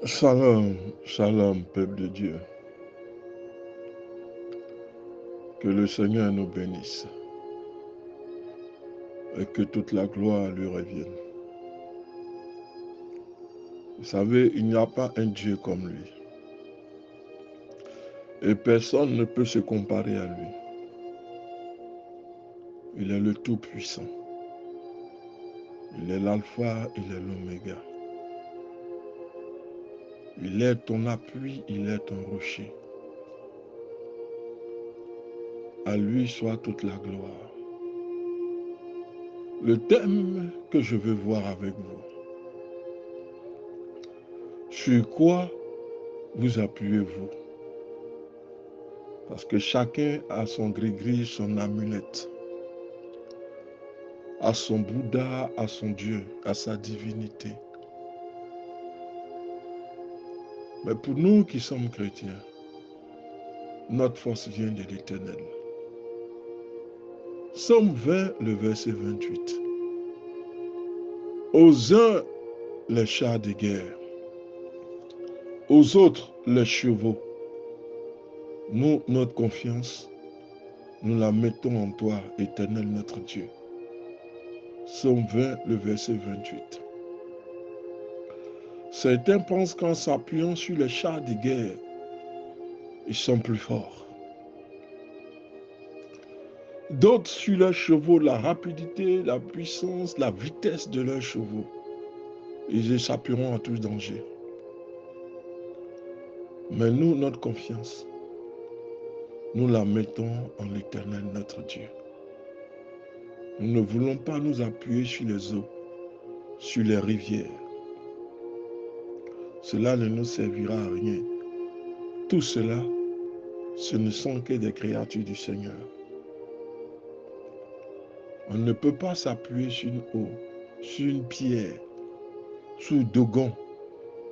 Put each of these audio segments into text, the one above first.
Shalom, shalom, peuple de Dieu. Que le Seigneur nous bénisse et que toute la gloire lui revienne. Vous savez, il n'y a pas un Dieu comme lui. Et personne ne peut se comparer à lui. Il est le Tout-Puissant. Il est l'Alpha, il est l'Oméga. Il est ton appui, il est ton rocher. À lui soit toute la gloire. Le thème que je veux voir avec vous. Sur quoi vous appuyez-vous? Parce que chacun a son gris-gris, son amulette, à son Bouddha, à son Dieu, à sa divinité. Mais pour nous qui sommes chrétiens, notre force vient de l'Éternel. Psaume 20, le verset 28. Aux uns, les chars de guerre, aux autres, les chevaux. Nous, notre confiance, nous la mettons en toi, Éternel notre Dieu. Psaume 20, le verset 28. Certains pensent qu'en s'appuyant sur les chars de guerre, ils sont plus forts. D'autres sur leurs chevaux, la rapidité, la puissance, la vitesse de leurs chevaux. Ils échapperont à tout danger. Mais nous, notre confiance, nous la mettons en l'Éternel notre Dieu. Nous ne voulons pas nous appuyer sur les eaux, sur les rivières. Cela ne nous servira à rien. Tout cela, ce ne sont que des créatures du Seigneur. On ne peut pas s'appuyer sur une eau, sur une pierre, sur Dogon,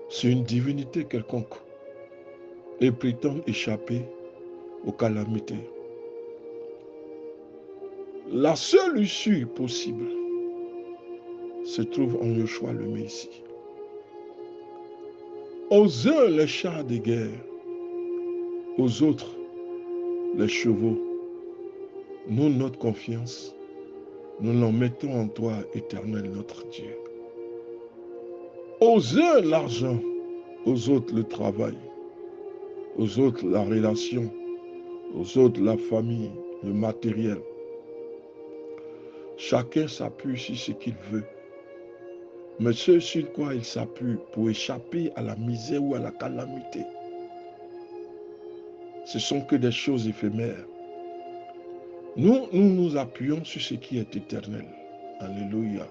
sur une divinité quelconque et prétendre échapper aux calamités. La seule issue possible se trouve en Yeshua le Messie. Aux uns les chars de guerre, aux autres les chevaux. Nous, notre confiance, nous l'en mettons en toi, Éternel notre Dieu. Aux uns l'argent, aux autres le travail, aux autres la relation, aux autres la famille, le matériel. Chacun s'appuie sur ce qu'il veut. Mais ce sur quoi il s'appuie pour échapper à la misère ou à la calamité, ce sont que des choses éphémères. Nous nous appuyons sur ce qui est éternel. Alléluia.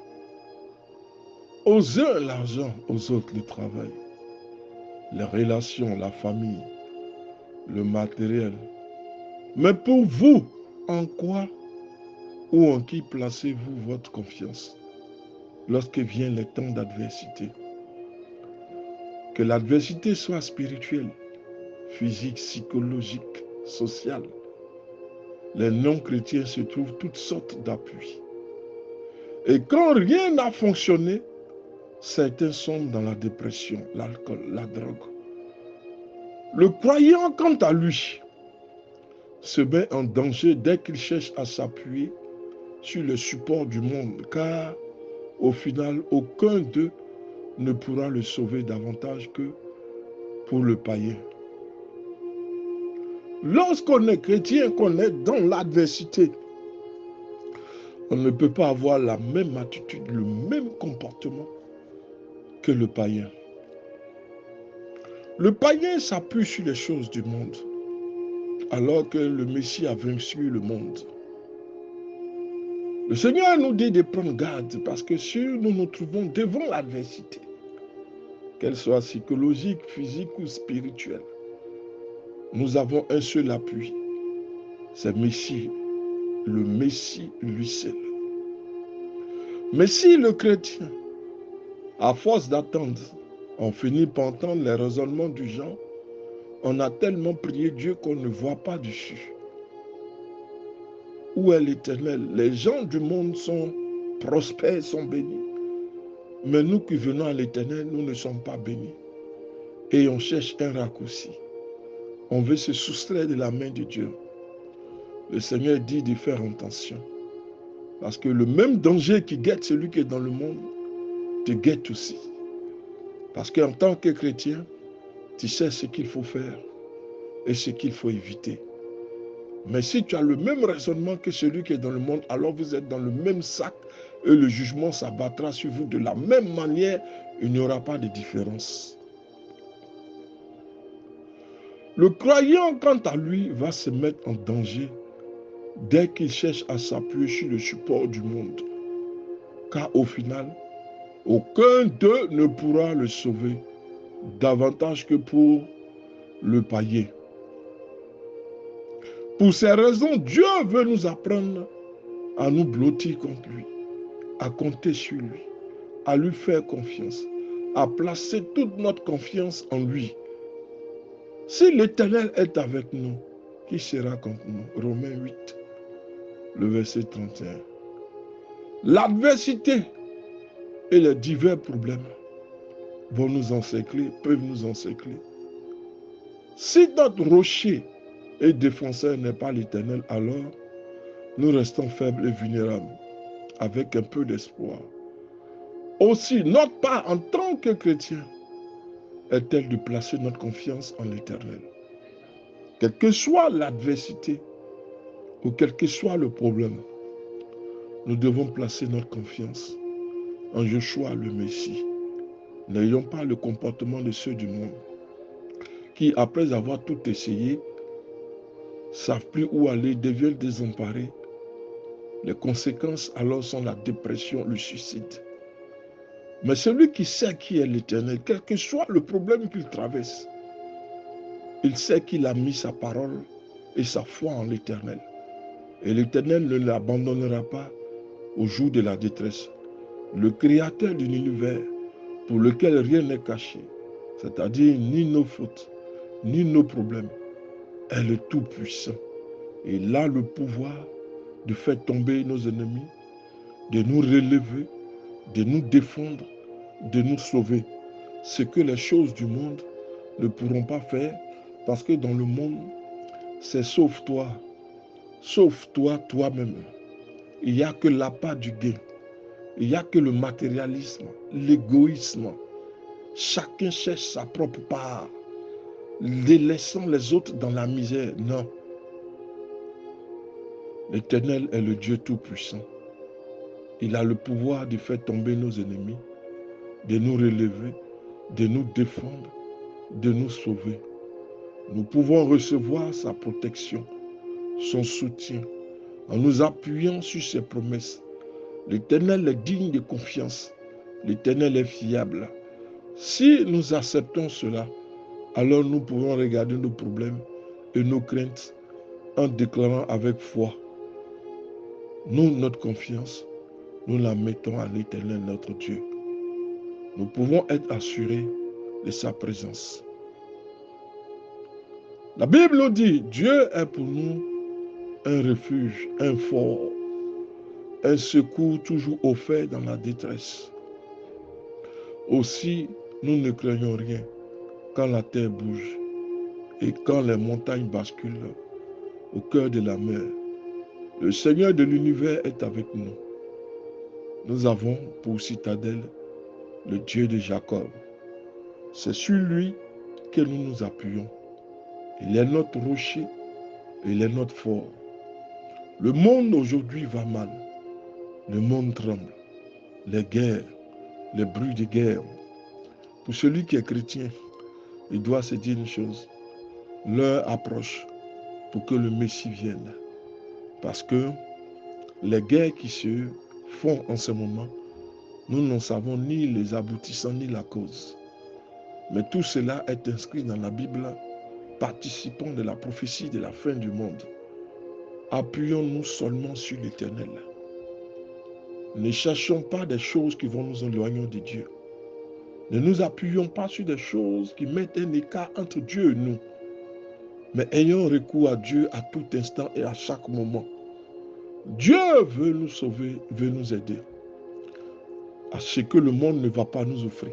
Aux uns l'argent, aux autres le travail, les relations, la famille, le matériel. Mais pour vous, en quoi ou en qui placez-vous votre confiance lorsque viennent les temps d'adversité? Que l'adversité soit spirituelle, physique, psychologique, sociale. Les non-chrétiens se trouvent toutes sortes d'appuis. Et quand rien n'a fonctionné, certains sont dans la dépression, l'alcool, la drogue. Le croyant, quant à lui, se met en danger dès qu'il cherche à s'appuyer sur le support du monde, car au final, aucun d'eux ne pourra le sauver davantage que pour le païen. Lorsqu'on est chrétien, qu'on est dans l'adversité, on ne peut pas avoir la même attitude, le même comportement que le païen. Le païen s'appuie sur les choses du monde, alors que le Messie a vaincu le monde. Le Seigneur nous dit de prendre garde, parce que si nous nous trouvons devant l'adversité, qu'elle soit psychologique, physique ou spirituelle, nous avons un seul appui, c'est Messie, le Messie lui seul. Mais si le chrétien, à force d'attendre, on finit par entendre les raisonnements du genre, on a tellement prié Dieu qu'on ne voit pas dessus. Où est l'Éternel? Les gens du monde sont prospères, sont bénis. Mais nous qui venons à l'Éternel, nous ne sommes pas bénis. et on cherche un raccourci. On veut se soustraire de la main de Dieu. Le Seigneur dit de faire attention. Parce que le même danger qui guette celui qui est dans le monde, te guette aussi. Parce qu'en tant que chrétien, tu sais ce qu'il faut faire et ce qu'il faut éviter. Mais si tu as le même raisonnement que celui qui est dans le monde, alors vous êtes dans le même sac et le jugement s'abattra sur vous de la même manière. Il n'y aura pas de différence. Le croyant, quant à lui, va se mettre en danger dès qu'il cherche à s'appuyer sur le support du monde. Car au final, aucun d'eux ne pourra le sauver davantage que pour le païen. Pour ces raisons, Dieu veut nous apprendre à nous blottir contre lui, à compter sur lui, à lui faire confiance, à placer toute notre confiance en lui. Si l'Éternel est avec nous, qui sera contre nous? Romains 8, le verset 31. L'adversité et les divers problèmes vont nous encercler, peuvent nous encercler. Si notre rocher et défenseur n'est pas l'Éternel, alors nous restons faibles et vulnérables, avec un peu d'espoir. Aussi, notre part en tant que chrétien est-elle de placer notre confiance en l'Éternel. Quelle que soit l'adversité ou quel que soit le problème, nous devons placer notre confiance en Joshua le Messie. N'ayons pas le comportement de ceux du monde qui, après avoir tout essayé, ne savent plus où aller, deviennent désemparés. Les conséquences alors sont la dépression, le suicide. Mais celui qui sait qui est l'Éternel, quel que soit le problème qu'il traverse, il sait qu'il a mis sa parole et sa foi en l'Éternel. Et l'Éternel ne l'abandonnera pas au jour de la détresse. Le Créateur de l'univers, pour lequel rien n'est caché, c'est-à-dire ni nos fautes, ni nos problèmes, est le Tout-Puissant. Et il a le pouvoir de faire tomber nos ennemis, de nous relever, de nous défendre, de nous sauver. Ce que les choses du monde ne pourront pas faire, parce que dans le monde, c'est sauve-toi toi-même. Il n'y a que l'appât du gain. Il n'y a que le matérialisme, l'égoïsme. Chacun cherche sa propre part, délaissant les autres dans la misère. Non. L'Éternel est le Dieu Tout-Puissant. Il a le pouvoir de faire tomber nos ennemis, de nous relever, de nous défendre, de nous sauver. Nous pouvons recevoir sa protection, son soutien, en nous appuyant sur ses promesses. L'Éternel est digne de confiance. L'Éternel est fiable. Si nous acceptons cela, alors nous pouvons regarder nos problèmes et nos craintes en déclarant avec foi. Nous, notre confiance, nous la mettons à l'Éternel, notre Dieu. Nous pouvons être assurés de sa présence. La Bible nous dit, Dieu est pour nous un refuge, un fort, un secours toujours offert dans la détresse. Aussi, nous ne craignons rien quand la terre bouge et quand les montagnes basculent au cœur de la mer. Le Seigneur de l'univers est avec nous. Nous avons pour citadelle le Dieu de Jacob. C'est sur lui que nous nous appuyons. Il est notre rocher, il est notre fort. Le monde aujourd'hui va mal. Le monde tremble. Les guerres, les bruits de guerre. Pour celui qui est chrétien, il doit se dire une chose. L'heure approche pour que le Messie vienne. Parce que les guerres qui se font en ce moment, nous n'en savons ni les aboutissants ni la cause. Mais tout cela est inscrit dans la Bible, participant de la prophétie de la fin du monde. Appuyons-nous seulement sur l'Éternel. Ne cherchons pas des choses qui vont nous éloigner de Dieu. Ne nous appuyons pas sur des choses qui mettent un écart entre Dieu et nous. Mais ayons recours à Dieu à tout instant et à chaque moment. Dieu veut nous sauver, veut nous aider à ce que le monde ne va pas nous offrir.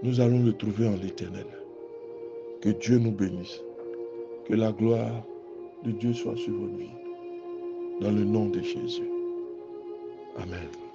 nous allons le trouver en l'Éternel. Que Dieu nous bénisse. Que la gloire de Dieu soit sur votre vie. Dans le nom de Jésus. Amen.